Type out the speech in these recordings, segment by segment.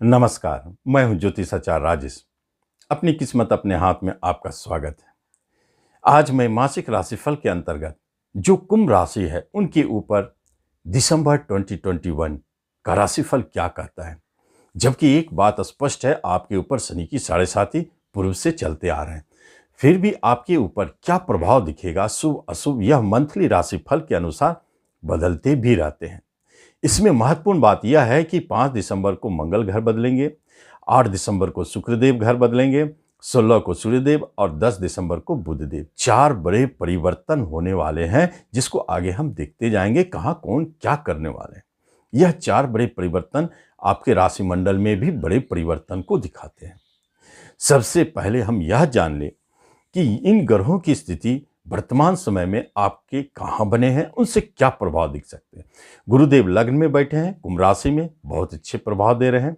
नमस्कार, मैं हूं ज्योतिषाचार्य राजेश। अपनी किस्मत अपने हाथ में आपका स्वागत है। आज मैं मासिक राशिफल के अंतर्गत जो कुंभ राशि है उनके ऊपर दिसंबर 2021 का राशिफल क्या कहता है। जबकि एक बात स्पष्ट है, आपके ऊपर शनि की साढ़े साती पूर्व से चलते आ रहे हैं, फिर भी आपके ऊपर क्या प्रभाव दिखेगा, शुभ अशुभ, यह मंथली राशिफल के अनुसार बदलते भी रहते हैं। इसमें महत्वपूर्ण बात यह है कि 5 दिसंबर को मंगल घर बदलेंगे, 8 दिसंबर को शुक्रदेव घर बदलेंगे, 16 को सूर्यदेव और 10 दिसंबर को बुधदेव। 4 बड़े परिवर्तन होने वाले हैं, जिसको आगे हम देखते जाएंगे कहाँ कौन क्या करने वाले हैं। यह 4 बड़े परिवर्तन आपके राशि मंडल में भी बड़े परिवर्तन को दिखाते हैं। सबसे पहले हम यह जान लें कि इन ग्रहों की स्थिति वर्तमान समय में आपके कहाँ बने हैं, उनसे क्या प्रभाव दिख सकते हैं। गुरुदेव लग्न में बैठे हैं, कुंभ राशि में, बहुत अच्छे प्रभाव दे रहे हैं।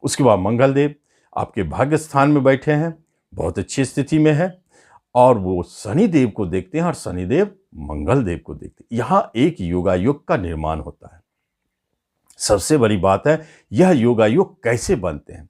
उसके बाद मंगल देव आपके भाग्य स्थान में बैठे हैं, बहुत अच्छी स्थिति में है, और वो शनि देव को देखते हैं और शनि देव मंगल देव को देखते हैं। यहाँ एक योगायोग का निर्माण होता है। सबसे बड़ी बात है, यह योगायोग कैसे बनते हैं।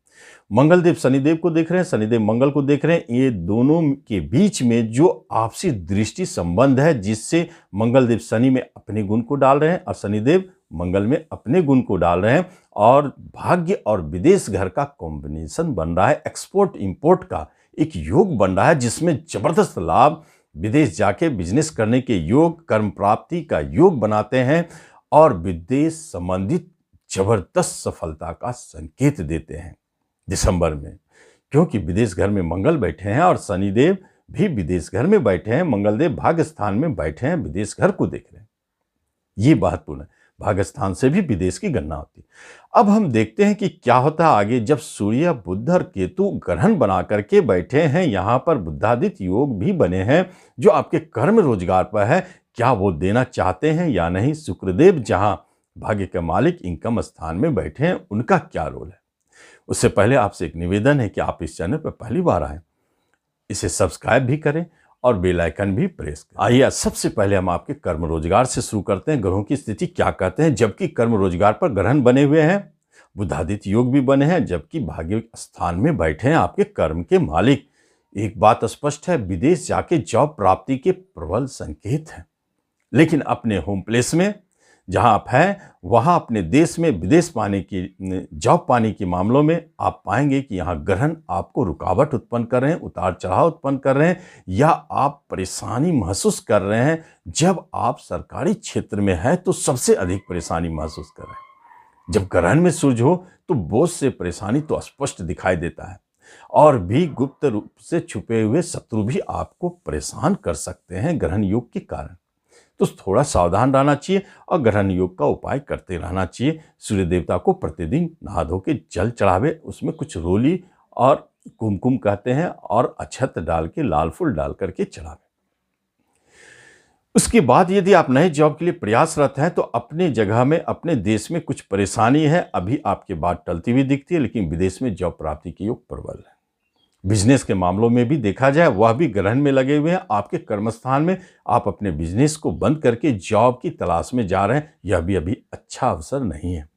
मंगल देव शनिदेव को देख रहे हैं, शनिदेव मंगल को देख रहे हैं। ये दोनों के बीच में जो आपसी दृष्टि संबंध है, जिससे मंगल देव शनि में अपने गुण को डाल रहे हैं और शनिदेव मंगल में अपने गुण को डाल रहे हैं, और भाग्य और विदेश घर का कॉम्बिनेशन बन रहा है। एक्सपोर्ट इंपोर्ट का एक योग बन रहा है, जिसमें जबरदस्त लाभ, विदेश जाके बिजनेस करने के योग, कर्म प्राप्ति का योग बनाते हैं और विदेश संबंधित जबरदस्त सफलता का संकेत देते हैं दिसंबर में। क्योंकि विदेश घर में मंगल बैठे हैं और शनिदेव भी विदेश घर में बैठे हैं, मंगल देव भाग्य स्थान में बैठे हैं, विदेश घर को देख रहे हैं। ये महत्वपूर्ण है, भाग्य स्थान से भी विदेश की गणना होती है। अब हम देखते हैं कि क्या होता है आगे, जब सूर्य बुध और केतु ग्रहण बना करके बैठे हैं। यहाँ पर बुधादित्य योग भी बने हैं, जो आपके कर्म रोजगार पर है, क्या वो देना चाहते हैं या नहीं। शुक्रदेव जहाँ भाग्य के मालिक इनकम स्थान में बैठे हैं, उनका क्या रोल है। उससे पहले आपसे एक निवेदन है कि आप इस चैनल पर पहली बार आए, इसे सब्सक्राइब भी करें और बेल आइकन भी प्रेस करें। आइए सबसे पहले हम आपके कर्म रोजगार से शुरू करते हैं। ग्रहों की स्थिति क्या कहते हैं। जबकि कर्म रोजगार पर ग्रहण बने हुए हैं, बुधादित्य योग भी बने हैं, जबकि भाग्य स्थान में बैठे हैं आपके कर्म के मालिक। एक बात स्पष्ट है, विदेश जाके जॉब प्राप्ति के प्रबल संकेत हैं। लेकिन अपने होम प्लेस में जहां आप हैं, वहां अपने देश में विदेश पाने की, जॉब पाने के मामलों में आप पाएंगे कि यहां ग्रहण आपको रुकावट उत्पन्न कर रहे हैं, उतार चढ़ाव उत्पन्न कर रहे हैं, या आप परेशानी महसूस कर रहे हैं। जब आप सरकारी क्षेत्र में हैं तो सबसे अधिक परेशानी महसूस कर रहे हैं। जब ग्रहण में सूर्य हो तो बोझ से परेशानी तो स्पष्ट दिखाई देता है, और भी गुप्त रूप से छुपे हुए शत्रु भी आपको परेशान कर सकते हैं ग्रहण योग के कारण। तो थोड़ा सावधान रहना चाहिए और ग्रहण योग का उपाय करते रहना चाहिए। सूर्य देवता को प्रतिदिन नहा धो के जल चढ़ावे, उसमें कुछ रोली और कुमकुम कहते हैं और अक्षत डाल के, लाल फूल डाल करके चढ़ावे। उसके बाद यदि आप नए जॉब के लिए प्रयासरत हैं तो अपने जगह में, अपने देश में कुछ परेशानी है, अभी आपके बात टलती हुई दिखती है, लेकिन विदेश में जॉब प्राप्ति के योग प्रबल है। बिजनेस के मामलों में भी देखा जाए, वह भी ग्रहण में लगे हुए हैं। आपके कर्मस्थान में आप अपने बिजनेस को बंद करके जॉब की तलाश में जा रहे हैं, यह भी अभी अच्छा अवसर नहीं है।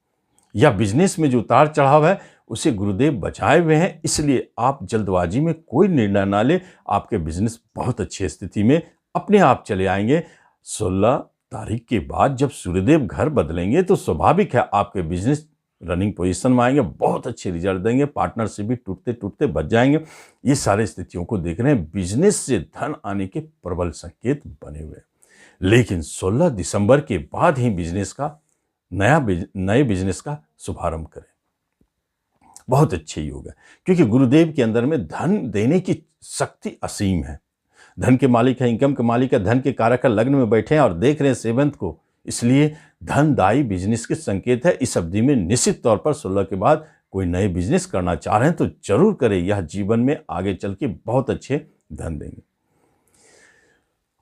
या बिजनेस में जो उतार चढ़ाव है उसे गुरुदेव बचाए हुए हैं, इसलिए आप जल्दबाजी में कोई निर्णय ना ले। आपके बिजनेस बहुत अच्छी स्थिति में अपने आप चले आएंगे। 16 तारीख के बाद जब सूर्यदेव घर बदलेंगे तो स्वाभाविक है आपके बिजनेस रनिंग पोजीशन में आएंगे, बहुत अच्छे रिजल्ट देंगे, पार्टनरशिप भी टूटते टूटते बच जाएंगे। ये सारे स्थितियों को देख रहे हैं। बिजनेस से धन आने के प्रबल संकेत बने हुए हैं। लेकिन 16 दिसंबर के बाद ही बिजनेस का नए बिजनेस का शुभारंभ करें, बहुत अच्छे योग है। क्योंकि गुरुदेव के अंदर में धन देने की शक्ति असीम है। धन के मालिक है, इनकम के मालिक है, धन के कारक है, लग्न में बैठे हैं और देख रहे हैं 7th को, इसलिए धनदायी बिजनेस के संकेत है। इस अवधि में निश्चित तौर पर 16 के बाद कोई नए बिजनेस करना चाह रहे हैं तो जरूर करें। यह जीवन में आगे चल के बहुत अच्छे धन देंगे,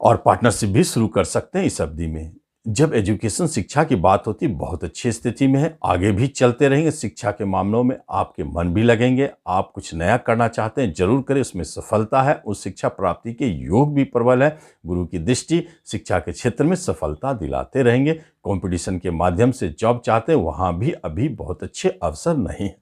और पार्टनरशिप भी शुरू कर सकते हैं इस अवधि में। जब एजुकेशन शिक्षा की बात होती, बहुत अच्छी स्थिति में है, आगे भी चलते रहेंगे। शिक्षा के मामलों में आपके मन भी लगेंगे। आप कुछ नया करना चाहते हैं, जरूर करें, उसमें सफलता है। उस शिक्षा प्राप्ति के योग भी प्रबल है। गुरु की दृष्टि शिक्षा के क्षेत्र में सफलता दिलाते रहेंगे। कंपटीशन के माध्यम से जॉब चाहते हैं, वहाँ भी अभी बहुत अच्छे अवसर नहीं है।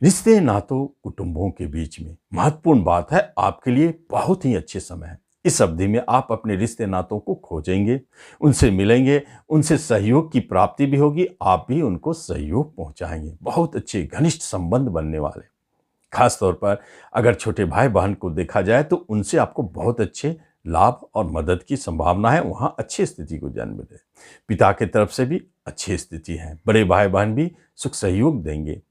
रिश्ते नातों कुटुंबों के बीच में महत्वपूर्ण बात है, आपके लिए बहुत ही अच्छे समय है। इस अवधि में आप अपने रिश्ते नातों को खोजेंगे, उनसे मिलेंगे, उनसे सहयोग की प्राप्ति भी होगी, आप भी उनको सहयोग पहुंचाएंगे। बहुत अच्छे घनिष्ठ संबंध बनने वाले। खास तौर पर अगर छोटे भाई बहन को देखा जाए तो उनसे आपको बहुत अच्छे लाभ और मदद की संभावना है, वहाँ अच्छी स्थिति को जन्म दे। पिता की तरफ से भी अच्छी स्थिति है, बड़े भाई बहन भी सुख सहयोग देंगे।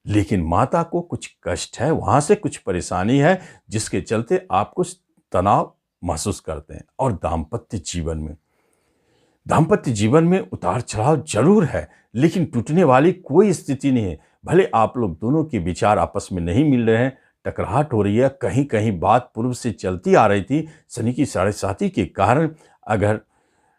लेकिन माता को कुछ कष्ट है, वहाँ से कुछ परेशानी है, जिसके चलते आप कुछ तनाव महसूस करते हैं। और दाम्पत्य जीवन में उतार चढ़ाव जरूर है, लेकिन टूटने वाली कोई स्थिति नहीं है। भले आप लोग दोनों के विचार आपस में नहीं मिल रहे हैं, टकराहट हो रही है, कहीं कहीं बात पूर्व से चलती आ रही थी, शनि की 7.5 के कारण अगर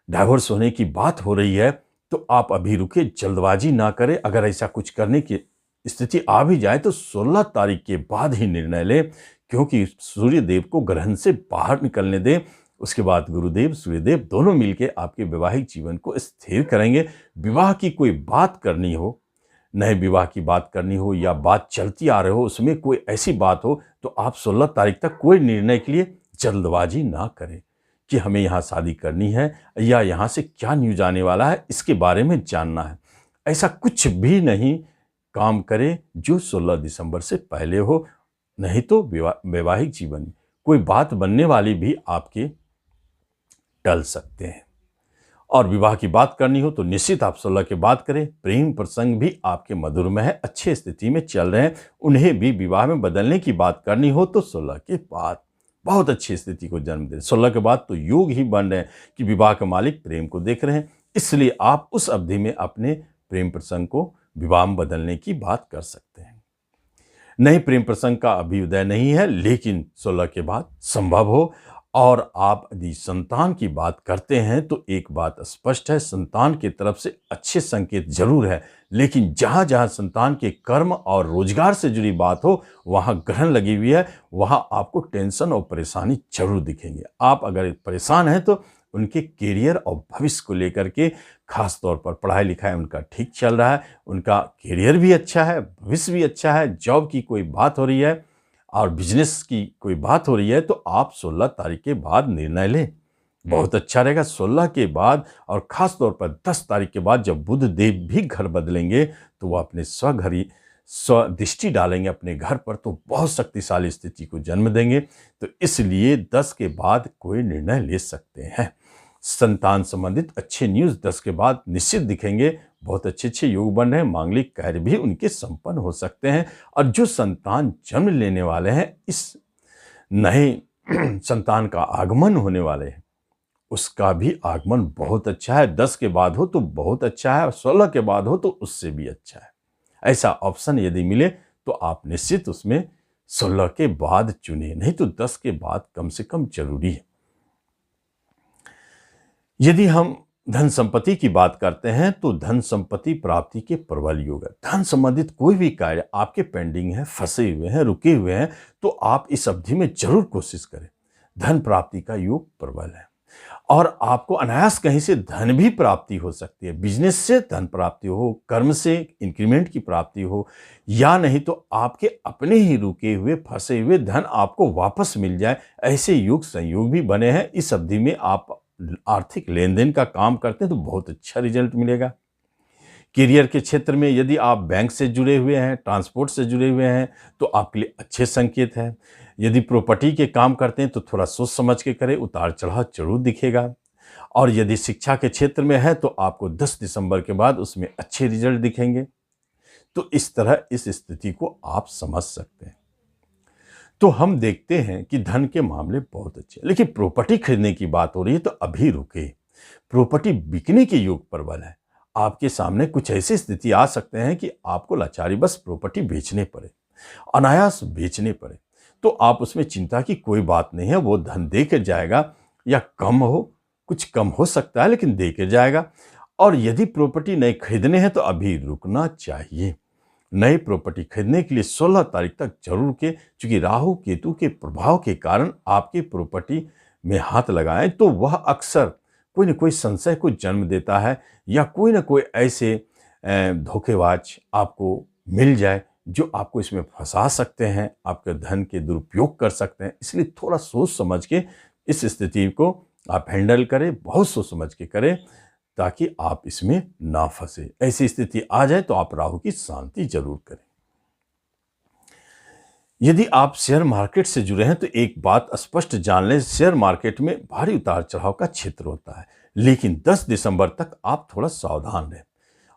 डाइवोर्स होने की बात हो रही है, तो आप अभी रुके, जल्दबाजी ना करें। अगर ऐसा कुछ करने की स्थिति आ भी जाए तो 16 तारीख के बाद ही निर्णय लें, क्योंकि सूर्य देव को ग्रहण से बाहर निकलने दें। उसके बाद गुरुदेव सूर्यदेव दोनों मिलकर आपके वैवाहिक जीवन को स्थिर करेंगे। विवाह की कोई बात करनी हो, नए विवाह की बात करनी हो, या बात चलती आ रही हो, उसमें कोई ऐसी बात हो, तो आप 16 तारीख तक कोई निर्णय के लिए जल्दबाजी ना करें कि हमें यहाँ शादी करनी है या यहाँ से क्या न्यूज आने वाला है, इसके बारे में जानना है। ऐसा कुछ भी नहीं काम करें जो 16 दिसंबर से पहले हो, नहीं तो वैवाहिक जीवन में कोई बात बनने वाली भी आपके टल सकते हैं। और विवाह की बात करनी हो तो निश्चित आप 16 के बाद करें। प्रेम प्रसंग भी आपके मधुर में है, अच्छे स्थिति में चल रहे हैं, उन्हें भी विवाह में बदलने की बात करनी हो तो 16 के बाद बहुत अच्छी स्थिति को जन्म दे। 16 के बाद तो योग ही बन रहे हैं कि विवाह का मालिक प्रेम को देख रहे हैं, इसलिए आप उस अवधि में अपने प्रेम प्रसंग को विवाह में बदलने की बात कर सकते हैं। नए प्रेम प्रसंग का अभ्युदय नहीं है, लेकिन 16 के बाद संभव हो। और आप यदि संतान की बात करते हैं तो एक बात स्पष्ट है, संतान की तरफ से अच्छे संकेत जरूर है, लेकिन जहां जहां संतान के कर्म और रोजगार से जुड़ी बात हो, वहां ग्रहण लगी हुई है, वहां आपको टेंशन और परेशानी जरूर दिखेंगे। आप अगर परेशान हैं तो उनके करियर और भविष्य को लेकर के, खास तौर पर पढ़ाई लिखाई उनका ठीक चल रहा है, उनका करियर भी अच्छा है, भविष्य भी अच्छा है, जॉब की कोई बात हो रही है और बिजनेस की कोई बात हो रही है, तो आप 16 तारीख के बाद निर्णय लें, बहुत अच्छा रहेगा। 16 के बाद और खास तौर पर 10 तारीख के बाद जब बुध देव भी घर बदलेंगे, तो वह अपने स्वदृष्टि डालेंगे अपने घर पर, तो बहुत शक्तिशाली स्थिति को जन्म देंगे। तो इसलिए 10 के बाद कोई निर्णय ले सकते हैं। संतान संबंधित अच्छे न्यूज़ 10 के बाद निश्चित दिखेंगे, बहुत अच्छे अच्छे योग बन रहे हैं, मांगलिक कार्य भी उनके संपन्न हो सकते हैं। और जो संतान जन्म लेने वाले हैं, इस नए संतान का आगमन होने वाले हैं, उसका भी आगमन बहुत अच्छा है। 10 के बाद हो तो बहुत अच्छा है, और 16 के बाद हो तो उससे भी अच्छा है। ऐसा ऑप्शन यदि मिले तो आप निश्चित उसमें 16 के बाद चुने, नहीं तो 10 के बाद कम से कम जरूरी है। यदि हम धन संपत्ति की बात करते हैं तो धन संपत्ति प्राप्ति के प्रबल योग है। धन संबंधित कोई भी कार्य आपके पेंडिंग है, फंसे हुए हैं, रुके हुए हैं, तो आप इस अवधि में जरूर कोशिश करें। धन प्राप्ति का योग प्रबल है और आपको अनायास कहीं से धन भी प्राप्ति हो सकती है। बिजनेस से धन प्राप्ति हो, कर्म से इंक्रीमेंट की प्राप्ति हो, या नहीं तो आपके अपने ही रुके हुए फंसे हुए धन आपको वापस मिल जाए, ऐसे योग संयोग भी बने हैं। इस अवधि में आप आर्थिक लेन देन का काम करते हैं तो बहुत अच्छा रिजल्ट मिलेगा। करियर के क्षेत्र में यदि आप बैंक से जुड़े हुए हैं, ट्रांसपोर्ट से जुड़े हुए हैं, तो आपके लिए अच्छे संकेत हैं। यदि प्रॉपर्टी के काम करते हैं तो थोड़ा सोच समझ के करें, उतार चढ़ाव जरूर दिखेगा। और यदि शिक्षा के क्षेत्र में है तो आपको 10 दिसंबर के बाद उसमें अच्छे रिजल्ट दिखेंगे। तो इस तरह इस स्थिति को आप समझ सकते हैं। तो हम देखते हैं कि धन के मामले बहुत अच्छे, लेकिन प्रॉपर्टी खरीदने की बात हो रही है तो अभी रुके। प्रॉपर्टी बिकने के योग प्रबल है। आपके सामने कुछ ऐसी स्थिति आ सकते हैं कि आपको लाचारी बस प्रॉपर्टी बेचने पड़े, अनायास बेचने पड़े, तो आप उसमें चिंता की कोई बात नहीं है। वो धन दे के जाएगा, या कम हो, कुछ कम हो सकता है, लेकिन दे के जाएगा। और यदि प्रॉपर्टी नहीं खरीदने हैं तो अभी रुकना चाहिए। नई प्रॉपर्टी खरीदने के लिए 16 तारीख तक जरूर के, क्योंकि राहु केतु के प्रभाव के कारण आपके प्रॉपर्टी में हाथ लगाएं तो वह अक्सर कोई न कोई संशय को जन्म देता है, या कोई न कोई ऐसे धोखेबाज आपको मिल जाए जो आपको इसमें फंसा सकते हैं, आपके धन के दुरुपयोग कर सकते हैं। इसलिए थोड़ा सोच समझ के इस स्थिति को आप हैंडल करें, बहुत सोच समझ के करें, ताकि आप इसमें ना फंसे। ऐसी स्थिति आ जाए तो आप राहु की शांति जरूर करें। यदि आप शेयर मार्केट से जुड़े हैं तो एक बात स्पष्ट जान लें, शेयर मार्केट में भारी उतार चढ़ाव का क्षेत्र होता है, लेकिन 10 दिसंबर तक आप थोड़ा सावधान रहें।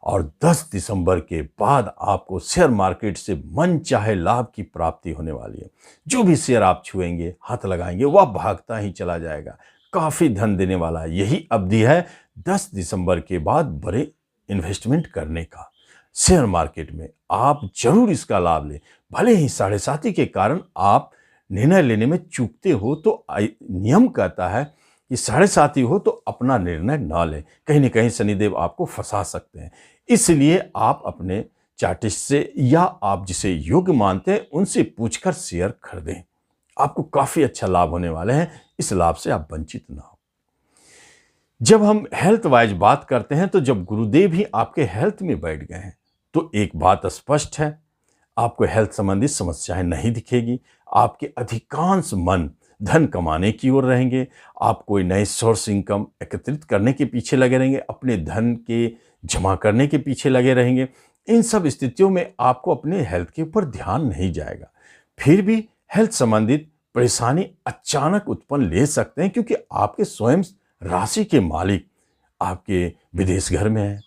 और 10 दिसंबर के बाद आपको शेयर मार्केट से मन चाहे लाभ की प्राप्ति होने वाली है। जो भी शेयर आप छुएंगे, हाथ लगाएंगे, वह भागता ही चला जाएगा, काफी धन देने वाला है। यही अवधि है 10 दिसंबर के बाद बड़े इन्वेस्टमेंट करने का। शेयर मार्केट में आप जरूर इसका लाभ लें। भले ही 7.5 के कारण आप निर्णय लेने में चूकते हो, तो नियम कहता है कि 7.5 हो तो अपना निर्णय ना लें। कहीं ना कहीं शनिदेव आपको फंसा सकते हैं। इसलिए आप अपने चार्टिस्ट से या आप जिसे योग्य मानते हैं उनसे पूछकर शेयर खरीदें। आपको काफी अच्छा लाभ होने वाले हैं। इस लाभ से आप वंचित ना हो। जब हम हेल्थ वाइज बात करते हैं, तो जब गुरुदेव ही आपके हेल्थ में बैठ गए हैं, तो एक बात स्पष्ट है, आपको हेल्थ संबंधित समस्याएं नहीं दिखेगी। आपके अधिकांश मन धन कमाने की ओर रहेंगे। आप कोई नए सोर्स इनकम एकत्रित करने के पीछे लगे रहेंगे, अपने धन के जमा करने के पीछे लगे रहेंगे। इन सब स्थितियों में आपको अपने हेल्थ के ऊपर ध्यान नहीं जाएगा। फिर भी हेल्थ संबंधित परेशानी अचानक उत्पन्न ले सकते हैं, क्योंकि आपके स्वयं राशि के मालिक आपके विदेश घर में है,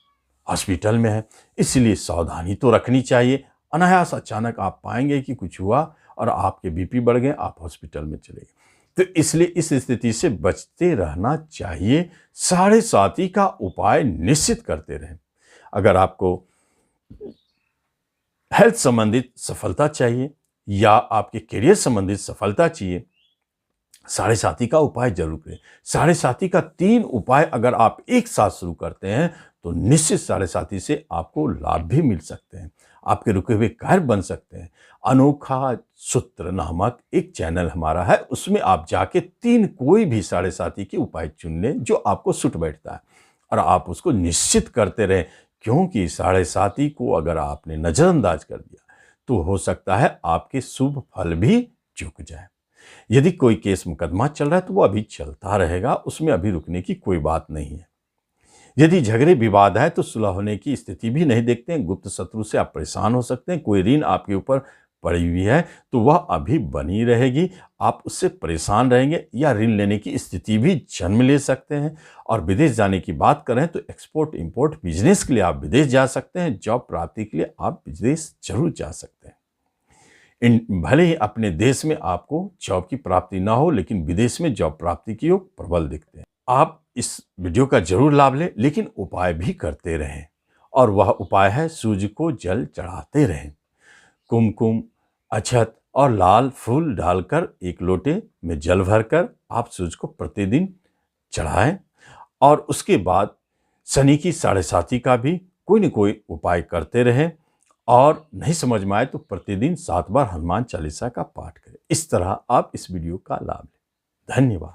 हॉस्पिटल में है। इसलिए सावधानी तो रखनी चाहिए। अनायास अचानक आप पाएंगे कि कुछ हुआ और आपके बीपी बढ़ गए, आप हॉस्पिटल में चले गए। तो इसलिए इस स्थिति से बचते रहना चाहिए। 7.5 का उपाय निश्चित करते रहें। अगर आपको हेल्थ संबंधित सफलता चाहिए या आपके करियर संबंधित सफलता चाहिए, 7.5 का उपाय जरूर करें। 7.5 का 3 उपाय अगर आप एक साथ शुरू करते हैं तो निश्चित 7.5 से आपको लाभ भी मिल सकते हैं, आपके रुके हुए कार्य बन सकते हैं। अनोखा सूत्र नामक एक चैनल हमारा है, उसमें आप जाके 3 कोई भी 7.5 के उपाय चुन लें जो आपको सूट बैठता है, और आप उसको निश्चित करते रहें। क्योंकि 7.5 को अगर आपने नजरअंदाज कर दिया तो हो सकता है आपके शुभ फल भी चूक जाए। यदि कोई केस मुकदमा चल रहा है तो वो अभी चलता रहेगा, उसमें अभी रुकने की कोई बात नहीं है। यदि झगड़े विवाद है तो सुलह होने की स्थिति भी नहीं देखते हैं। गुप्त शत्रु से आप परेशान हो सकते हैं। कोई ऋण आपके ऊपर पड़ी हुई है तो वह अभी बनी रहेगी, आप उससे परेशान रहेंगे, या ऋण लेने की स्थिति भी जन्म ले सकते हैं। और विदेश जाने की बात करें तो एक्सपोर्ट इंपोर्ट बिजनेस के लिए आप विदेश जा सकते हैं। जॉब प्राप्ति के लिए आप विदेश जरूर जा सकते हैं। भले ही अपने देश में आपको जॉब की प्राप्ति ना हो, लेकिन विदेश में जॉब प्राप्ति की योग प्रबल दिखते हैं। आप इस वीडियो का जरूर लाभ लें, लेकिन उपाय भी करते रहें। और वह उपाय है सूर्य को जल चढ़ाते रहें। कुमकुम, अक्षत और लाल फूल डालकर एक लोटे में जल भरकर आप सूर्य को प्रतिदिन चढ़ाएं। और उसके बाद शनि की 7.5 का भी कोई न कोई उपाय करते रहें। और नहीं समझ में आए तो प्रतिदिन 7 बार हनुमान चालीसा का पाठ करें। इस तरह आप इस वीडियो का लाभ लें। धन्यवाद।